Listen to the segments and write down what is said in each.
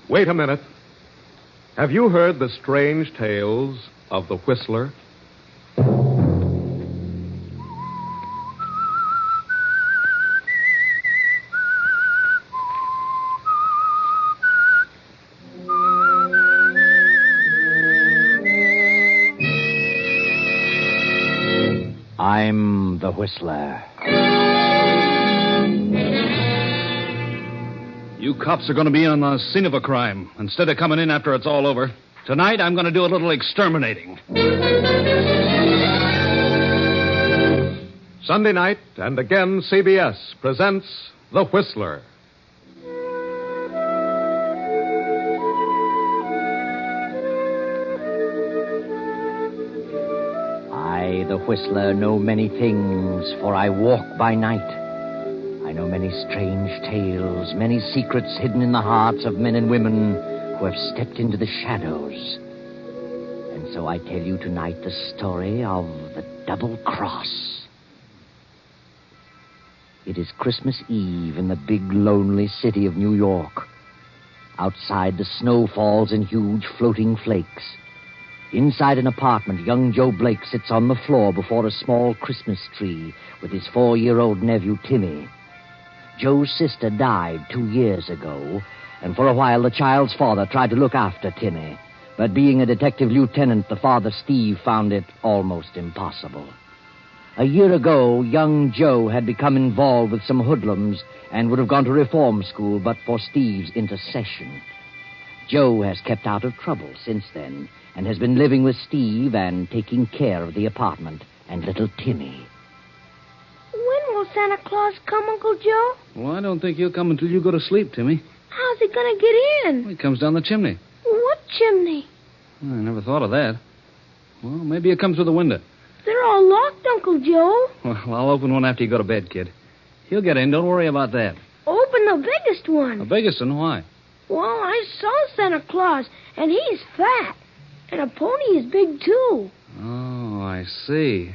Wait a minute. Have you heard the strange tales of the Whistler? I'm the Whistler. You cops are going to be on the scene of a crime instead of coming in after it's all over. Tonight, I'm going to do a little exterminating. Sunday night, and again CBS presents The Whistler. I, the Whistler, know many things, for I walk by night. I know many strange tales, many secrets hidden in the hearts of men and women who have stepped into the shadows. And so I tell you tonight the story of the Double Cross. It is Christmas Eve in the big, lonely city of New York. Outside, the snow falls in huge floating flakes. Inside an apartment, young Joe Blake sits on the floor before a small Christmas tree with his 4-year-old nephew, Timmy. Joe's sister died 2 years ago, and for a while the child's father tried to look after Timmy. But being a detective lieutenant, the father, Steve, found it almost impossible. A year ago, young Joe had become involved with some hoodlums and would have gone to reform school but for Steve's intercession. Joe has kept out of trouble since then and has been living with Steve and taking care of the apartment and little Timmy. When will Santa Claus come, Uncle Joe? Well, I don't think he'll come until you go to sleep, Timmy. How's he going to get in? Well, he comes down the chimney. What chimney? Well, I never thought of that. Well, maybe he'll come through the window. They're all locked, Uncle Joe. Well, I'll open one after you go to bed, kid. He'll get in. Don't worry about that. Open the biggest one. The biggest one? Why? Well, I saw Santa Claus, and he's fat. And a pony is big, too. Oh, I see.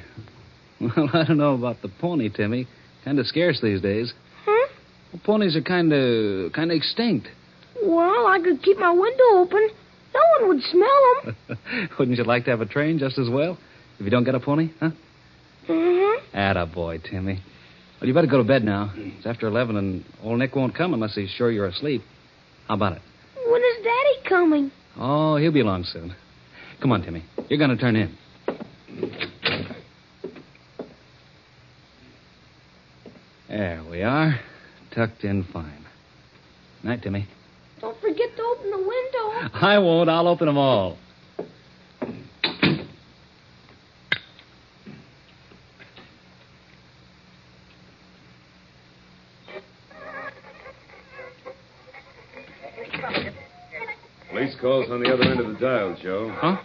Well, I don't know about the pony, Timmy. Kind of scarce these days. Huh? Well, ponies are kind of extinct. Well, I could keep my window open. No one would smell them. Wouldn't you like to have a train just as well? If you don't get a pony, huh? Mm-hmm. Attaboy, Timmy. Well, you better go to bed now. It's after 11, and old Nick won't come unless he's sure you're asleep. How about it? When is Daddy coming? Oh, he'll be along soon. Come on, Timmy. You're going to turn in. There we are. Tucked in fine. Night, Timmy. Don't forget to open the window. I won't. I'll open them all. Police call's on the other end of the dial, Joe. Huh?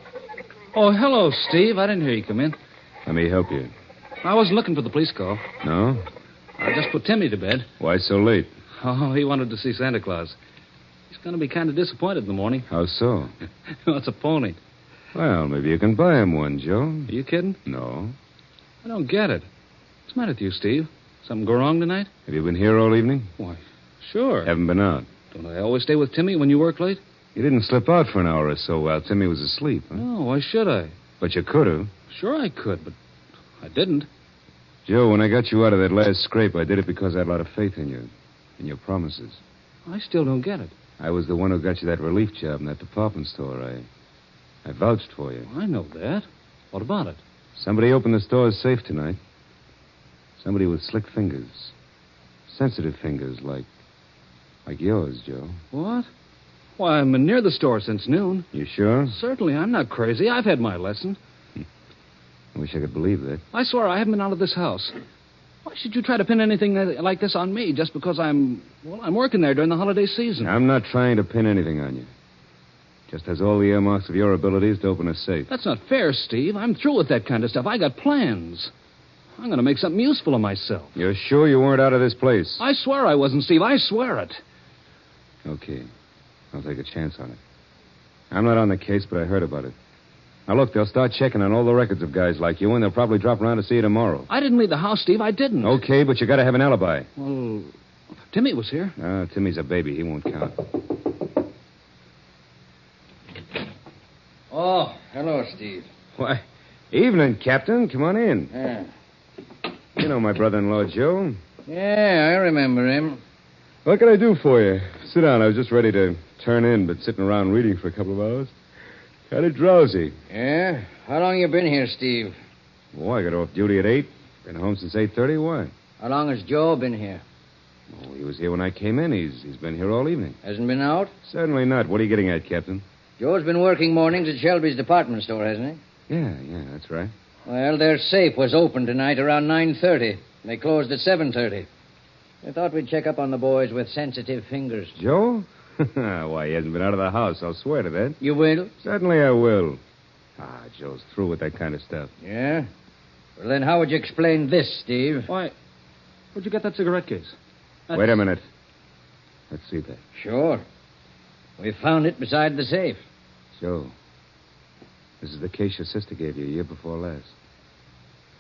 Oh, hello, Steve. I didn't hear you come in. Let me help you. I wasn't looking for the police call. No? I just put Timmy to bed. Why so late? Oh, he wanted to see Santa Claus. He's going to be kind of disappointed in the morning. How so? Well, it's a pony. Well, maybe you can buy him one, Joe. Are you kidding? No. I don't get it. What's the matter with you, Steve? Something go wrong tonight? Have you been here all evening? Why, sure. Haven't been out. Don't I always stay with Timmy when you work late? You didn't slip out for an hour or so while Timmy was asleep, huh? No, why should I? But you could have. Sure I could, but I didn't. Joe, when I got you out of that last scrape, I did it because I had a lot of faith in you, in your promises. I still don't get it. I was the one who got you that relief job in that department store. I vouched for you. I know that. What about it? Somebody opened the store's safe tonight. Somebody with slick fingers. Sensitive fingers like yours, Joe. What? Why, I've been near the store since noon. You sure? Certainly, I'm not crazy. I've had my lesson. I wish I could believe that. I swear I haven't been out of this house. Why should you try to pin anything like this on me just because I'm working there during the holiday season? I'm not trying to pin anything on you. Just has all the earmarks of your abilities to open a safe. That's not fair, Steve. I'm through with that kind of stuff. I got plans. I'm going to make something useful of myself. You're sure you weren't out of this place? I swear I wasn't, Steve. I swear it. Okay. I'll take a chance on it. I'm not on the case, but I heard about it. Now, look, they'll start checking on all the records of guys like you, and they'll probably drop around to see you tomorrow. I didn't leave the house, Steve. I didn't. Okay, but you got to have an alibi. Well, Timmy was here. Timmy's a baby. He won't count. Hello, Steve. Why, evening, Captain. Come on in. Yeah. You know my brother-in-law, Joe. Yeah, I remember him. What can I do for you? Sit down. I was just ready to turn in, but sitting around reading for a couple of hours. Kind of drowsy. Yeah? How long you been here, Steve? Oh, I got off duty at 8. Been home since 8:30. Why? How long has Joe been here? Oh, he was here when I came in. He's been here all evening. Hasn't been out? Certainly not. What are you getting at, Captain? Joe's been working mornings at Shelby's department store, hasn't he? Yeah, that's right. Well, their safe was open tonight around 9:30. They closed at 7:30. I thought we'd check up on the boys with sensitive fingers. Joe? Why, he hasn't been out of the house. I'll swear to that. You will? Certainly I will. Joe's through with that kind of stuff. Yeah? Well, then how would you explain this, Steve? Why, where'd you get that cigarette case? Wait a minute. Let's see that. Sure. We found it beside the safe. Joe, this is the case your sister gave you a year before last.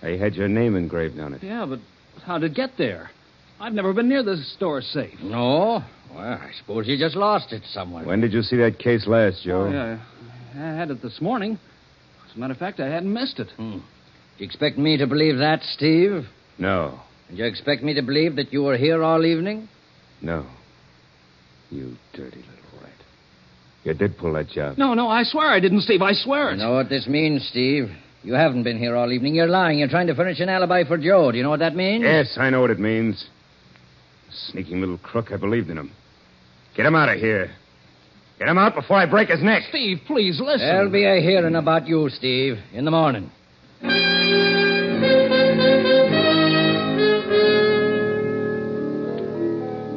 I had your name engraved on it. Yeah, but how'd it get there? I've never been near the store safe. No? Well, I suppose you just lost it somewhere. When did you see that case last, Joe? Oh, yeah. I had it this morning. As a matter of fact, I hadn't missed it. Do you expect me to believe that, Steve? No. And you expect me to believe that you were here all evening? No. You dirty little rat. You did pull that job. No, I swear I didn't, Steve. I swear it. You know what this means, Steve? You haven't been here all evening. You're lying. You're trying to furnish an alibi for Joe. Do you know what that means? Yes, I know what it means. Sneaking little crook. I believed in him. Get him out of here. Get him out before I break his neck. Steve, please, listen. There'll be a hearing about you, Steve, in the morning.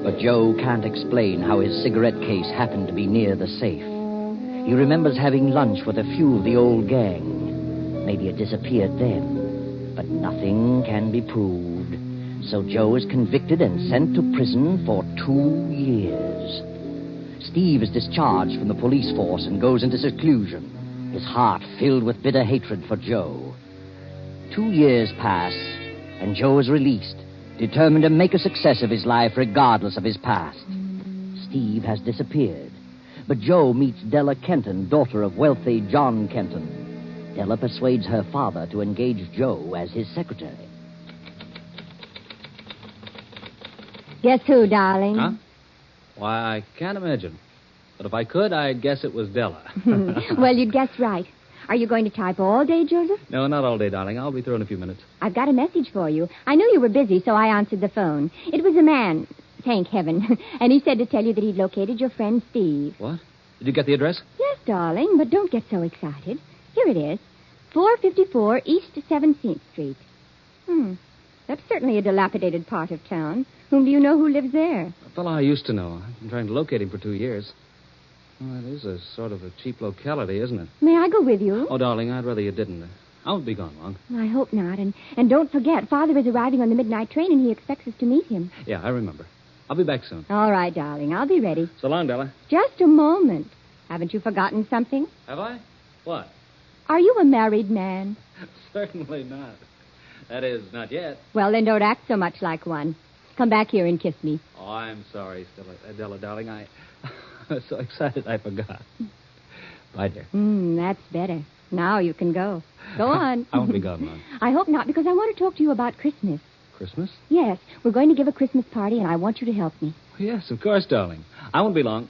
But Joe can't explain how his cigarette case happened to be near the safe. He remembers having lunch with a few of the old gang. Maybe it disappeared then. But nothing can be proved. So Joe is convicted and sent to prison for 2 years. Steve is discharged from the police force and goes into seclusion, his heart filled with bitter hatred for Joe. 2 years pass, and Joe is released, determined to make a success of his life regardless of his past. Steve has disappeared, but Joe meets Della Kenton, daughter of wealthy John Kenton. Della persuades her father to engage Joe as his secretary. Guess who, darling? Huh? Why, I can't imagine. But if I could, I'd guess it was Della. Well, you'd guess right. Are you going to type all day, Joseph? No, not all day, darling. I'll be through in a few minutes. I've got a message for you. I knew you were busy, so I answered the phone. It was a man, thank heaven, and he said to tell you that he'd located your friend Steve. What? Did you get the address? Yes, darling, but don't get so excited. Here it is, 454 East 17th Street. That's certainly a dilapidated part of town. Whom do you know who lives there? A fellow I used to know. I've been trying to locate him for 2 years. Well, it is a sort of a cheap locality, isn't it? May I go with you? Oh, darling, I'd rather you didn't. I won't be gone long. I hope not. And don't forget, Father is arriving on the midnight train, and he expects us to meet him. Yeah, I remember. I'll be back soon. All right, darling. I'll be ready. So long, Della. Just a moment. Haven't you forgotten something? Have I? What? Are you a married man? Certainly not. That is, not yet. Well, then don't act so much like one. Come back here and kiss me. Oh, I'm sorry, Della, darling. I was so excited I forgot. Bye, dear. That's better. Now you can go. Go on. I won't be gone long. I hope not, because I want to talk to you about Christmas. Christmas? Yes, we're going to give a Christmas party, and I want you to help me. Yes, of course, darling. I won't be long.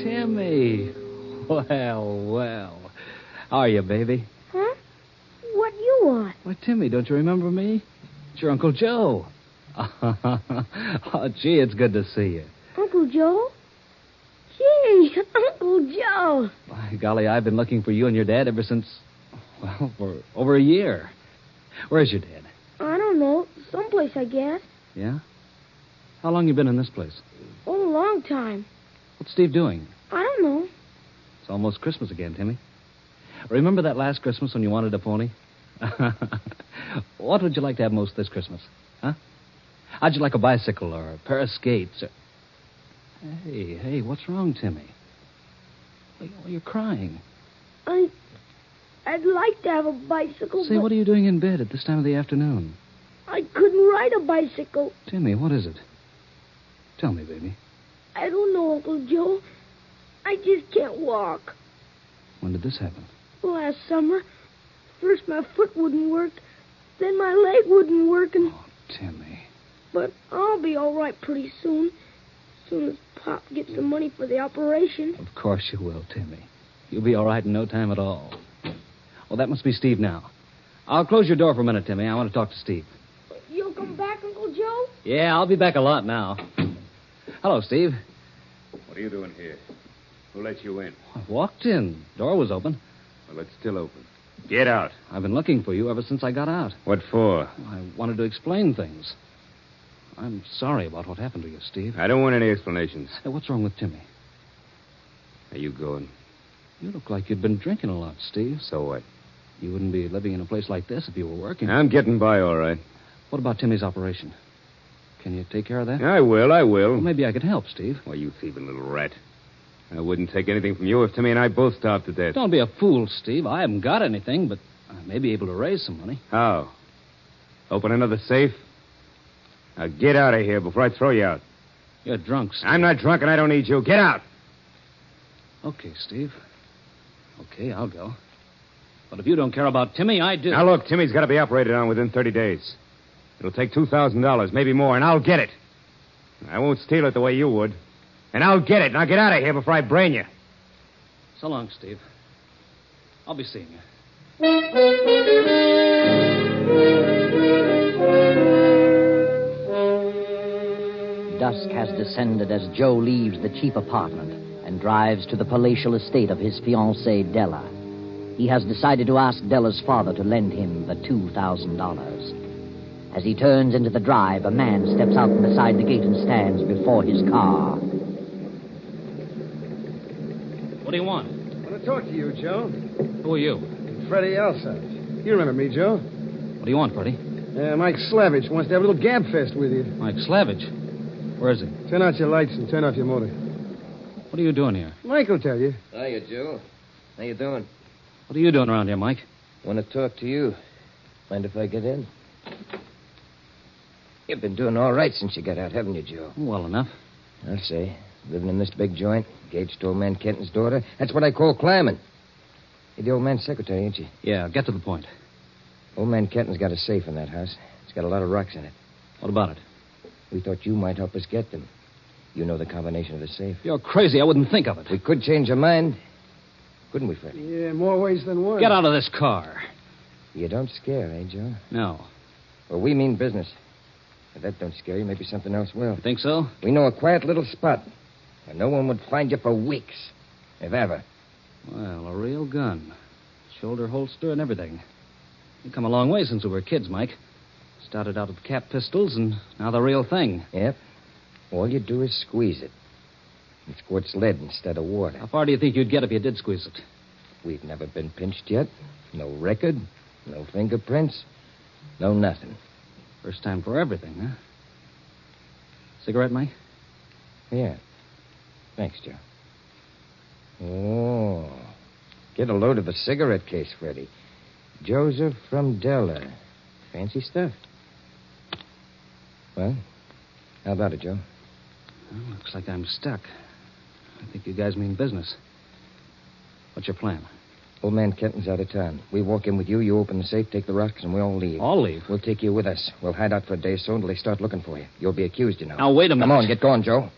Timmy. Well. How are you, baby? Huh? What do you want? Why, Timmy, don't you remember me? It's your Uncle Joe. Oh, gee, it's good to see you. Uncle Joe? Gee, Uncle Joe. By golly, I've been looking for you and your dad ever since, well, for over a year. Where's your dad? I don't know. Someplace, I guess. Yeah? How long you been in this place? Oh, a long time. What's Steve doing? I don't know. It's almost Christmas again, Timmy. Remember that last Christmas when you wanted a pony? What would you like to have most this Christmas? Huh? How'd you like a bicycle or a pair of skates? Or... Hey, what's wrong, Timmy? Well, you're crying. I'd like to have a bicycle. Say, what are you doing in bed at this time of the afternoon? I couldn't ride a bicycle. Timmy, what is it? Tell me, baby. I don't know, Uncle Joe. I just can't walk. When did this happen? Last summer, first my foot wouldn't work, then my leg wouldn't work, and... Oh, Timmy. But I'll be all right pretty soon. As soon as Pop gets the money for the operation. Of course you will, Timmy. You'll be all right in no time at all. Well, that must be Steve now. I'll close your door for a minute, Timmy. I want to talk to Steve. You'll come back, Uncle Joe? Yeah, I'll be back a lot now. Hello, Steve. What are you doing here? Who let you in? I walked in. Door was open. Well, it's still open. Get out. I've been looking for you ever since I got out. What for? I wanted to explain things. I'm sorry about what happened to you, Steve. I don't want any explanations. Hey, what's wrong with Timmy? Are you going? You look like you'd been drinking a lot, Steve. So what? You wouldn't be living in a place like this if you were working. I'm getting by all right. What about Timmy's operation? Can you take care of that? I will. Well, maybe I could help, Steve. Why, you thieving little rat. I wouldn't take anything from you if Timmy and I both starved to death. Don't be a fool, Steve. I haven't got anything, but I may be able to raise some money. How? Open another safe? Now get out of here before I throw you out. You're drunk, Steve. I'm not drunk and I don't need you. Get out. Okay, Steve. Okay, I'll go. But if you don't care about Timmy, I do. Now, look, Timmy's got to be operated on within 30 days. It'll take $2,000, maybe more, and I'll get it. I won't steal it the way you would. And I'll get it. Now get out of here before I brain you. So long, Steve. I'll be seeing you. Dusk has descended as Joe leaves the cheap apartment and drives to the palatial estate of his fiancée, Della. He has decided to ask Della's father to lend him the $2,000. As he turns into the drive, a man steps out from beside the gate and stands before his car. What do you want? I want to talk to you, Joe. Who are you? Freddie Alsop. You remember me, Joe? What do you want, Freddie? Mike Slavich wants to have a little gab fest with you. Mike Slavich. Where is he? Turn out your lights and turn off your motor. What are you doing here? Mike will tell you. Hiya, Joe. How you doing? What are you doing around here, Mike? Want to talk to you. Mind if I get in? You've been doing all right since you got out, haven't you, Joe? Well enough. I'll say. Living in this big joint, engaged to old man Kenton's daughter. That's what I call climbing. You're the old man's secretary, ain't you? Yeah, get to the point. Old man Kenton's got a safe in that house. It's got a lot of rocks in it. What about it? We thought you might help us get them. You know the combination of the safe. You're crazy. I wouldn't think of it. We could change our mind. Couldn't we, Freddie? Yeah, more ways than one. Get out of this car. You don't scare, eh, Joe? No. Well, we mean business. If that don't scare you, maybe something else will. You think so? We know a quiet little spot where no one would find you for weeks, if ever. Well, a real gun. Shoulder holster and everything. We've come a long way since we were kids, Mike. Started out with cap pistols, and now the real thing. Yep. All you do is squeeze it. It squirts lead instead of water. How far do you think you'd get if you did squeeze it? We've never been pinched yet. No record, no fingerprints, no nothing. First time for everything, huh? Cigarette, Mike? Yeah. Thanks, Joe. Oh. Get a load of the cigarette case, Freddie. Joseph from Della. Fancy stuff. Well, how about it, Joe? Well, looks like I'm stuck. I think you guys mean business. What's your plan? Old man Kenton's out of town. We walk in with you, you open the safe, take the rocks, and we all leave. All leave? We'll take you with us. We'll hide out for a day or so until they start looking for you. You'll be accused, you know. Now, wait a minute. Come on, get going, Joe.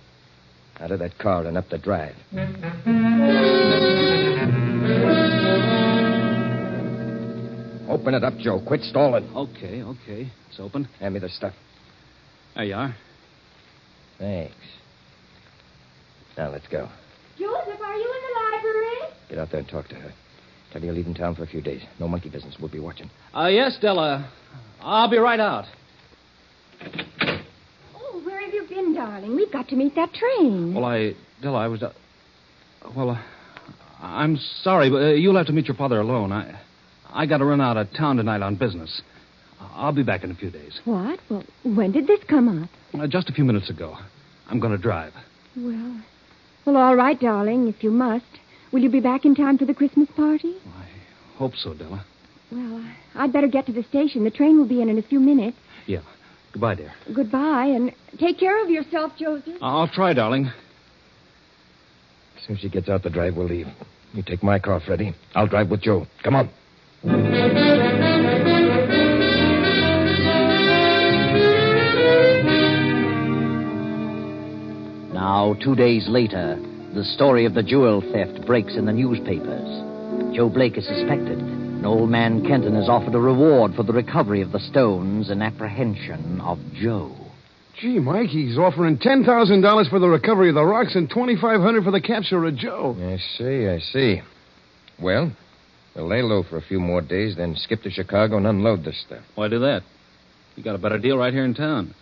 Out of that car and up the drive. Open it up, Joe. Quit stalling. Okay. It's open. Hand me the stuff. There you are. Thanks. Now, let's go. Joseph, are you in the library? Get out there and talk to her. Tell her you're leaving town for a few days. No monkey business. We'll be watching. Yes, Della. I'll be right out. Oh, where have you been, darling? We've got to meet that train. Well, Della, I was... I'm sorry, but you'll have to meet your father alone. I got to run out of town tonight on business. I'll be back in a few days. What? Well, when did this come up? Just a few minutes ago. I'm going to drive. Well, all right, darling, if you must. Will you be back in time for the Christmas party? I hope so, Della. Well, I'd better get to the station. The train will be in a few minutes. Yeah. Goodbye, dear. Goodbye, and take care of yourself, Joseph. I'll try, darling. As soon as she gets out the drive, we'll leave. You take my car, Freddie. I'll drive with Joe. Come on. Now, 2 days later, the story of the jewel theft breaks in the newspapers. Joe Blake is suspected, and old man Kenton has offered a reward for the recovery of the stones and apprehension of Joe. Gee, Mike, he's offering $10,000 for the recovery of the rocks and $2,500 for the capture of Joe. I see. Well, we'll lay low for a few more days, then skip to Chicago and unload this stuff. Why do that? You got a better deal right here in town.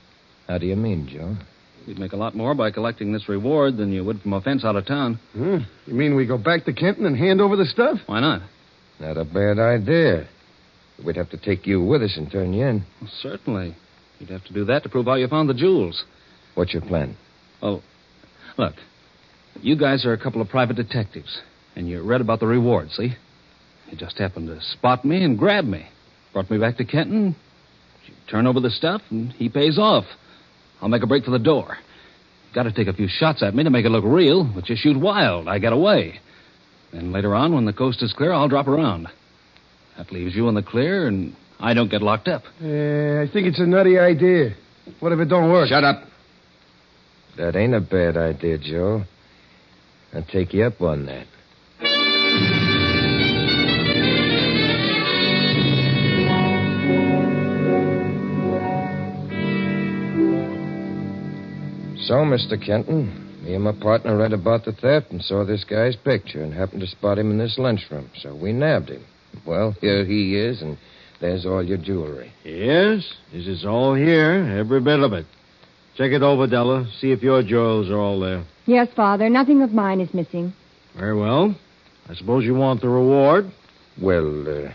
How do you mean, Joe? You'd make a lot more by collecting this reward than you would from a fence out of town. You mean we go back to Kenton and hand over the stuff? Why not? Not a bad idea. We'd have to take you with us and turn you in. Well, certainly. You'd have to do that to prove how you found the jewels. What's your plan? Oh, look. You guys are a couple of private detectives, and you read about the reward, see? You just happened to spot me and grab me. Brought me back to Kenton. You turn over the stuff, and he pays off. I'll make a break for the door. Got to take a few shots at me to make it look real, but you shoot wild. I get away. Then later on, when the coast is clear, I'll drop around. That leaves you in the clear, and I don't get locked up. I think it's a nutty idea. What if it don't work? Shut up. That ain't a bad idea, Joe. I'll take you up on that. So, Mr. Kenton, me and my partner read about the theft and saw this guy's picture and happened to spot him in this lunchroom. So we nabbed him. Well, here he is, and there's all your jewelry. Yes, this is all here, every bit of it. Check it over, Della. See if your jewels are all there. Yes, Father. Nothing of mine is missing. Very well. I suppose you want the reward? Well,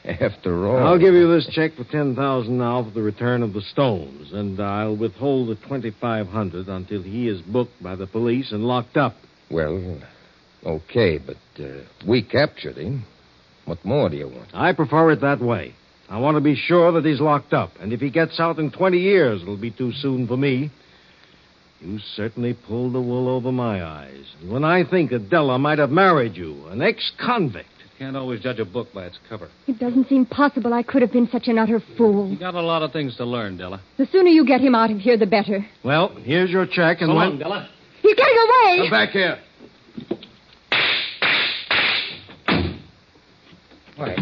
after all... I'll give you this check for $10,000 now for the return of the stones, and I'll withhold the $2,500 until he is booked by the police and locked up. Well, okay, but we captured him. What more do you want? I prefer it that way. I want to be sure that he's locked up, and if he gets out in 20 years, it'll be too soon for me. You certainly pulled the wool over my eyes. And when I think that Della might have married you, an ex-convict... Can't always judge a book by its cover. It doesn't seem possible I could have been such an utter fool. You got a lot of things to learn, Della. The sooner you get him out of here, the better. Well, here's your check, and So long, Della. He's getting away! Come back here. Why?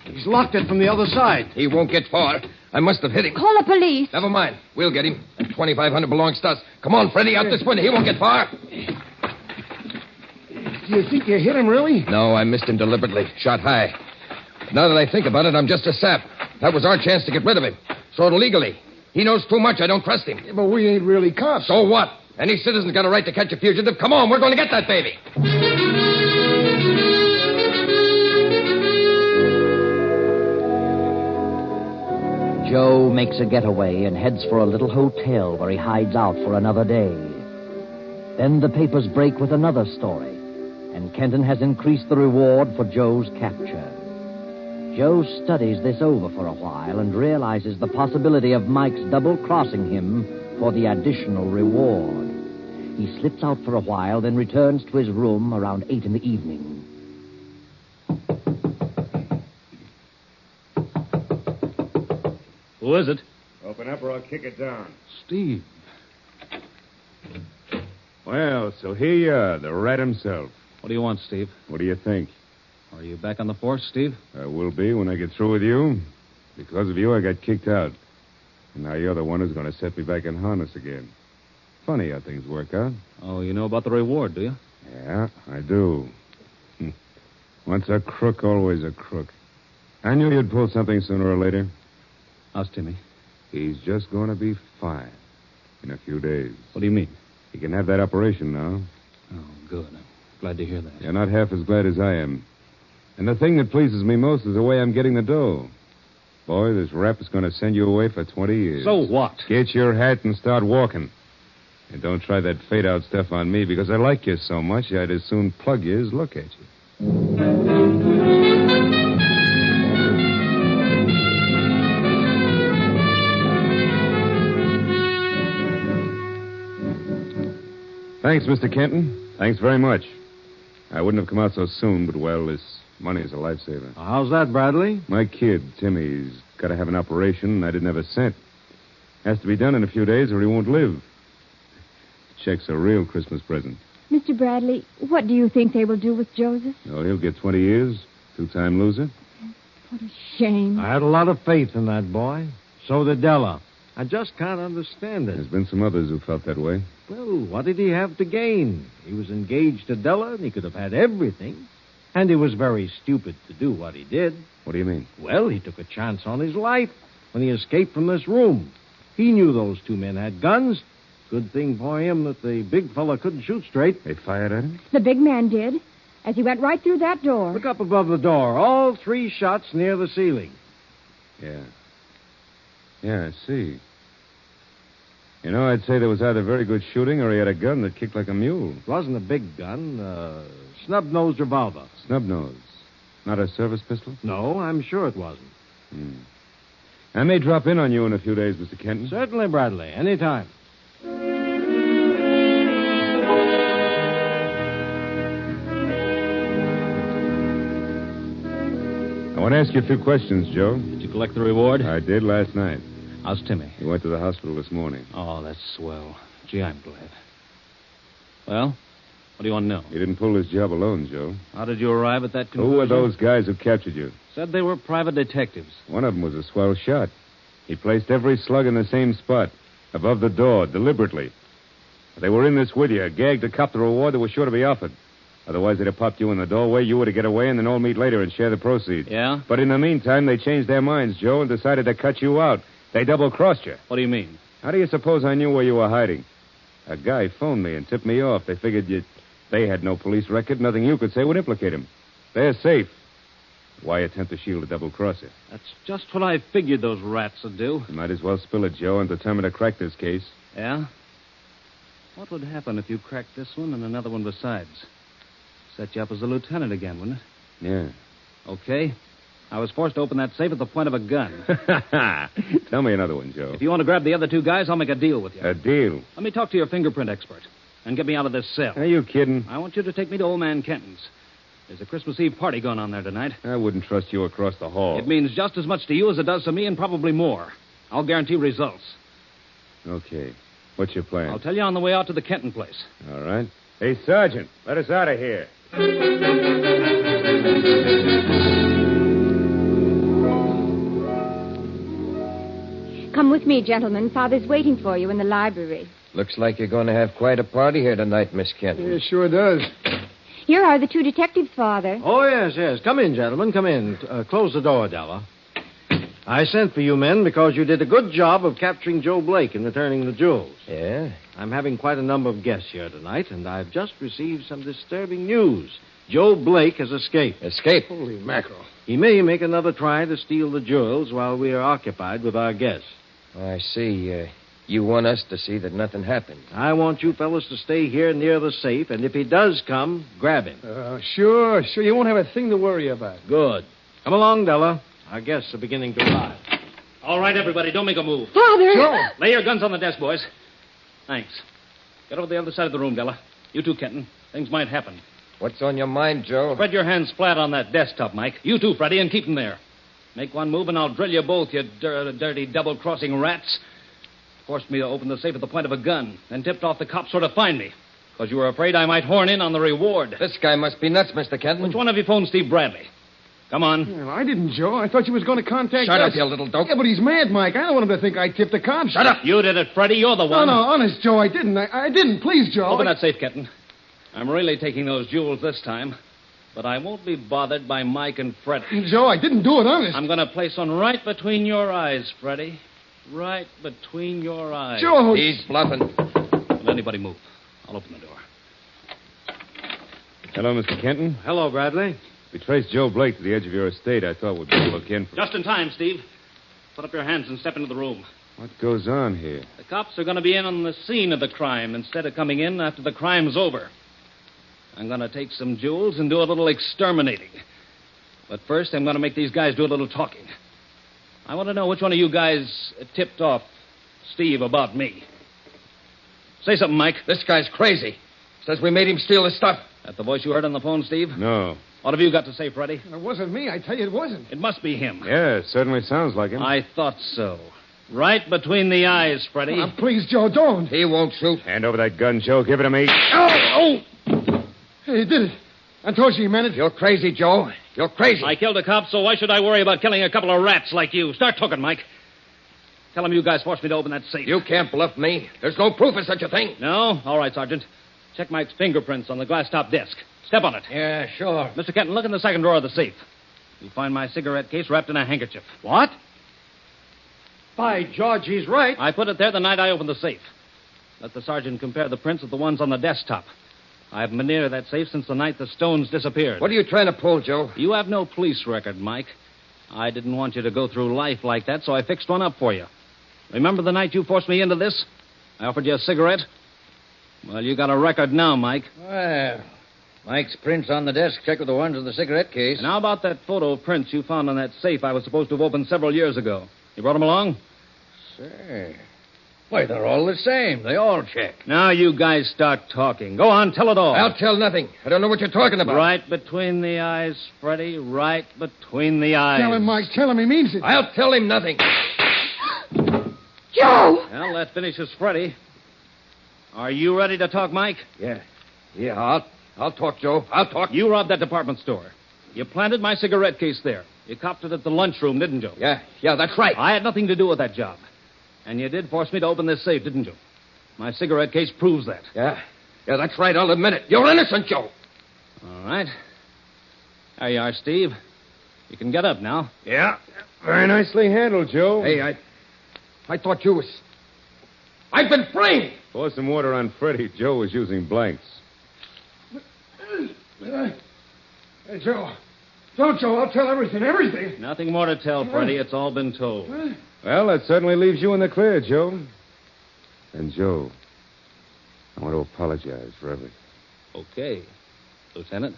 He's locked it from the other side. He won't get far. I must have hit him. Call the police. Never mind. We'll get him. That $2,500 belongs to us. Come on, Freddie, out this window. He won't get far. Do you think you hit him, really? No, I missed him deliberately. Shot high. Now that I think about it, I'm just a sap. That was our chance to get rid of him. So illegally. He knows too much. I don't trust him. Yeah, but we ain't really cops. So what? Any citizen's got a right to catch a fugitive. Come on, we're going to get that baby. Joe makes a getaway and heads for a little hotel where he hides out for another day. Then the papers break with another story, and Kenton has increased the reward for Joe's capture. Joe studies this over for a while and realizes the possibility of Mike's double-crossing him for the additional reward. He slips out for a while, then returns to his room around 8 in the evening. Who is it? Open up or I'll kick it down. Steve. Well, so here you are, the rat himself. What do you want, Steve? What do you think? Are you back on the force, Steve? I will be when I get through with you. Because of you, I got kicked out. And now you're the one who's going to set me back in harness again. Funny how things work out. Oh, you know about the reward, do you? Yeah, I do. Once a crook, always a crook. I knew you'd pull something sooner or later. How's Timmy? He's just going to be fine in a few days. What do you mean? He can have that operation now. Oh, good. I'm glad to hear that. You're not half as glad as I am. And the thing that pleases me most is the way I'm getting the dough. Boy, this rap is going to send you away for 20 years. So what? Get your hat and start walking. And don't try that fade-out stuff on me, because I like you so much, I'd as soon plug you as look at you. Thanks, Mr. Kenton. Thanks very much. I wouldn't have come out so soon, but, well, this money is a lifesaver. How's that, Bradley? My kid, Timmy's got to have an operation, and I didn't have a cent. Has to be done in a few days, or he won't live. The check's a real Christmas present. Mr. Bradley, what do you think they will do with Joseph? Oh, he'll get 20 years. Two-time loser. What a shame. I had a lot of faith in that boy. So did Della. I just can't understand it. There's been some others who felt that way. Well, what did he have to gain? He was engaged to Della, and he could have had everything. And he was very stupid to do what he did. What do you mean? Well, he took a chance on his life when he escaped from this room. He knew those two men had guns. Good thing for him that the big fella couldn't shoot straight. They fired at him? The big man did, as he went right through that door. Look up above the door. All 3 shots near the ceiling. Yeah. Yeah, I see. You know, I'd say there was either very good shooting or he had a gun that kicked like a mule. It wasn't a big gun. Snub-nosed revolver. Snub-nose. Not a service pistol? No, I'm sure it wasn't. I may drop in on you in a few days, Mr. Kenton. Certainly, Bradley. Anytime. I want to ask you a few questions, Joe. Did you collect the reward? I did last night. How's Timmy? He went to the hospital this morning. Oh, that's swell. Gee, I'm glad. Well, what do you want to know? He didn't pull his job alone, Joe. How did you arrive at that conclusion? Who were those guys who captured you? Said they were private detectives. One of them was a swell shot. He placed every slug in the same spot, above the door, deliberately. They were in this with you, gagged to cop the reward that was sure to be offered. Otherwise, they'd have popped you in the doorway, you were to get away, and then all meet later and share the proceeds. Yeah? But in the meantime, they changed their minds, Joe, and decided to cut you out. They double-crossed you. What do you mean? How do you suppose I knew where you were hiding? A guy phoned me and tipped me off. They figured they had no police record. Nothing you could say would implicate him. They're safe. Why attempt to shield a double-crosser? That's just what I figured those rats would do. You might as well spill it, Joe, and determine to crack this case. Yeah? What would happen if you cracked this one and another one besides? Set you up as a lieutenant again, wouldn't it? Yeah. Okay. I was forced to open that safe at the point of a gun. Tell me another one, Joe. If you want to grab the other 2 guys, I'll make a deal with you. A deal? Let me talk to your fingerprint expert and get me out of this cell. Are you kidding? I want you to take me to old man Kenton's. There's a Christmas Eve party going on there tonight. I wouldn't trust you across the hall. It means just as much to you as it does to me, and probably more. I'll guarantee results. Okay. What's your plan? I'll tell you on the way out to the Kenton place. All right. Hey, Sergeant, let us out of here. Come with me, gentlemen. Father's waiting for you in the library. Looks like you're going to have quite a party here tonight, Miss Kenton. Yeah, sure does. Here are the 2 detectives, Father. Oh, yes. Come in, gentlemen. Come in. Close the door, Della. I sent for you men because you did a good job of capturing Joe Blake and returning the jewels. Yeah? I'm having quite a number of guests here tonight, and I've just received some disturbing news. Joe Blake has escaped. Escape? Holy mackerel. He may make another try to steal the jewels while we are occupied with our guests. I see. You want us to see that nothing happened. I want you fellas to stay here near the safe, and if he does come, grab him. Sure. You won't have a thing to worry about. Good. Come along, Della. Our guests are beginning to arrive. All right, everybody, don't make a move. Father! Joe! Lay your guns on the desk, boys. Thanks. Get over the other side of the room, Della. You too, Kenton. Things might happen. What's on your mind, Joe? Spread your hands flat on that desktop, Mike. You too, Freddie, and keep them there. Make one move, and I'll drill you both, you dirty double-crossing rats. Forced me to open the safe at the point of a gun, then tipped off the cops where to find me, because you were afraid I might horn in on the reward. This guy must be nuts, Mr. Kenton. Which one of you phoned Steve Bradley? Come on. Well, I didn't, Joe. I thought you was going to contact Shut us. up, you little dope. Yeah, but he's mad, Mike. I don't want him to think I tipped the cops. Shut up. You did it, Freddie. You're the one. No, honest, Joe, I didn't. I didn't. Please, Joe. Open that safe, Kenton. I'm really taking those jewels this time, but I won't be bothered by Mike and Freddie. Joe, I didn't do it, honest. I'm going to place one right between your eyes, Freddie. Right between your eyes. Joe. He's bluffing. Don't let anybody move. I'll open the door. Hello, Mr. Kenton. Hello, Bradley. We traced Joe Blake to the edge of your estate. I thought we'd better look in for Just in time, Steve. Put up your hands and step into the room. What goes on here? The cops are going to be in on the scene of the crime instead of coming in after the crime's over. I'm going to take some jewels and do a little exterminating. But first, I'm going to make these guys do a little talking. I want to know which one of you guys tipped off Steve about me. Say something, Mike. This guy's crazy. Says we made him steal the stuff. That the voice you heard on the phone, Steve? No. What have you got to say, Freddie? It wasn't me. I tell you, it wasn't. It must be him. Yeah, it certainly sounds like him. I thought so. Right between the eyes, Freddie. Oh, please, Joe, don't. He won't shoot. Hand over that gun, Joe. Give it to me. Oh! Hey, he did it. I told you he meant it. You're crazy, Joe. You're crazy. I killed a cop, so why should I worry about killing a couple of rats like you? Start talking, Mike. Tell him you guys forced me to open that safe. You can't bluff me. There's no proof of such a thing. No? All right, Sergeant. Check Mike's fingerprints on the glass-top desk. Step on it. Yeah, sure. Mr. Kenton, look in the second drawer of the safe. You'll find my cigarette case wrapped in a handkerchief. What? By George, he's right. I put it there the night I opened the safe. Let the sergeant compare the prints with the ones on the desktop. I've been near that safe since the night the stones disappeared. What are you trying to pull, Joe? You have no police record, Mike. I didn't want you to go through life like that, so I fixed one up for you. Remember the night you forced me into this? I offered you a cigarette? Well, you got a record now, Mike. Well, Mike's prints on the desk check with the ones in the cigarette case. And how about that photo of prints you found on that safe I was supposed to have opened several years ago? You brought them along? Say. Why, they're all the same. They all check. Now you guys start talking. Go on, tell it all. I'll tell nothing. I don't know what you're talking about. Right between the eyes, Freddie. Right between the eyes. Tell him, Mike. Tell him he means it. I'll tell him nothing. Joe! Well, that finishes Freddie. Are you ready to talk, Mike? Yeah, I'll talk, Joe. I'll talk. You robbed that department store. You planted my cigarette case there. You copped it at the lunchroom, didn't you? Yeah, that's right. I had nothing to do with that job. And you did force me to open this safe, didn't you? My cigarette case proves that. Yeah, that's right. I'll admit it. You're innocent, Joe. All right. There you are, Steve. You can get up now. Yeah. Very nicely handled, Joe. Hey, I thought you was... I've been framed. Pour some water on Freddie. Joe was using blanks. Hey, Joe. Don't, Joe. I'll tell everything. Nothing more to tell, Freddie. It's all been told. Well, that certainly leaves you in the clear, Joe. And, Joe, I want to apologize for everything. Okay, Lieutenant.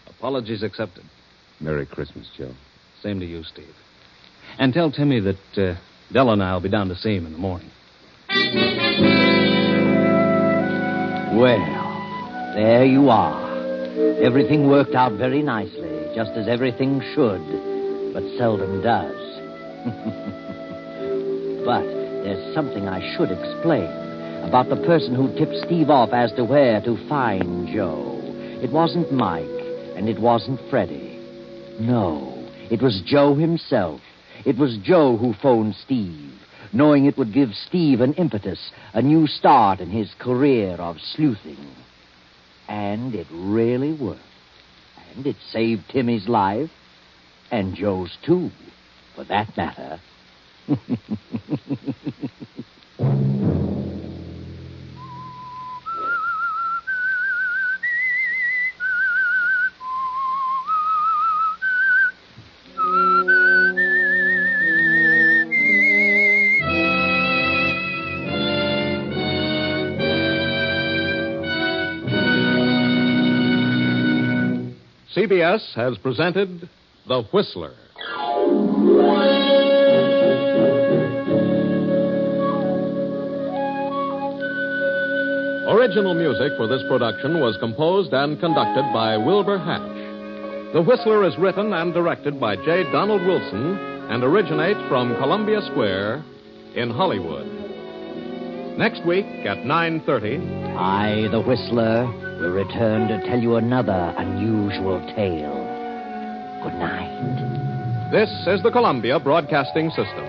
Apologies accepted. Merry Christmas, Joe. Same to you, Steve. And tell Timmy that Della and I will be down to see him in the morning. Well, there you are. Everything worked out very nicely, just as everything should, but seldom does. But there's something I should explain about the person who tipped Steve off as to where to find Joe. It wasn't Mike, and it wasn't Freddie. No, it was Joe himself. It was Joe who phoned Steve, knowing it would give Steve an impetus, a new start in his career of sleuthing. And it really worked. And it saved Timmy's life, and Joe's too, for that matter. CBS has presented The Whistler. Original music for this production was composed and conducted by Wilbur Hatch. The Whistler is written and directed by J. Donald Wilson and originates from Columbia Square in Hollywood. Next week at 9:30... I, the Whistler, will return to tell you another unusual tale. Good night. This is the Columbia Broadcasting System.